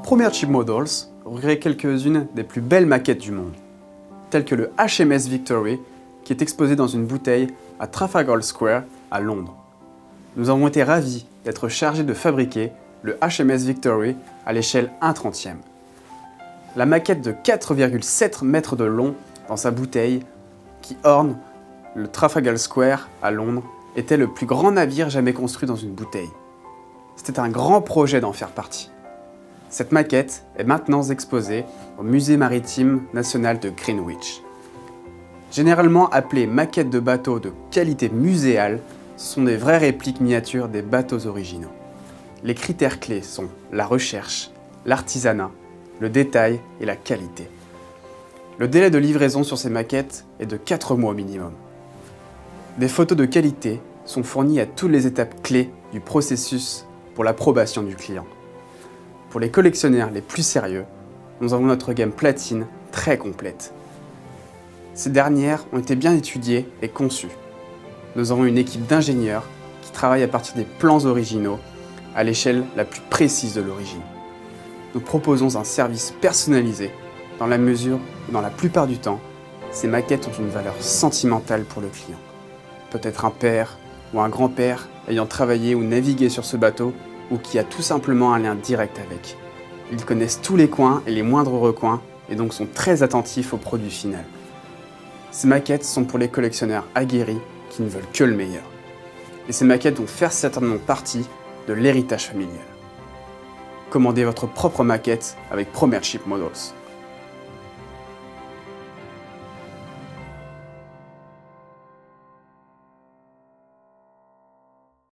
Premier Chip Models regroupe quelques-unes des plus belles maquettes du monde, telles que le HMS Victory, qui est exposé dans une bouteille à Trafalgar Square, à Londres. Nous avons été ravis d'être chargés de fabriquer le HMS Victory à l'échelle 1/30e. La maquette de 4,7 mètres de long dans sa bouteille, qui orne le Trafalgar Square à Londres, était le plus grand navire jamais construit dans une bouteille. C'était un grand projet d'en faire partie. Cette maquette est maintenant exposée au Musée maritime national de Greenwich. Généralement appelées maquettes de bateaux de qualité muséale, ce sont des vraies répliques miniatures des bateaux originaux. Les critères clés sont la recherche, l'artisanat, le détail et la qualité. Le délai de livraison sur ces maquettes est de 4 mois au minimum. Des photos de qualité sont fournies à toutes les étapes clés du processus pour l'approbation du client. Pour les collectionneurs les plus sérieux, nous avons notre gamme platine très complète. Ces dernières ont été bien étudiées et conçues. Nous avons une équipe d'ingénieurs qui travaille à partir des plans originaux à l'échelle la plus précise de l'origine. Nous proposons un service personnalisé dans la mesure où, dans la plupart du temps, ces maquettes ont une valeur sentimentale pour le client. Peut-être un père ou un grand-père ayant travaillé ou navigué sur ce bateau ou qui a tout simplement un lien direct avec. Ils connaissent tous les coins et les moindres recoins et donc sont très attentifs au produit final. Ces maquettes sont pour les collectionneurs aguerris qui ne veulent que le meilleur. Et ces maquettes vont faire certainement partie de l'héritage familial. Commandez votre propre maquette avec Premier Chip Models.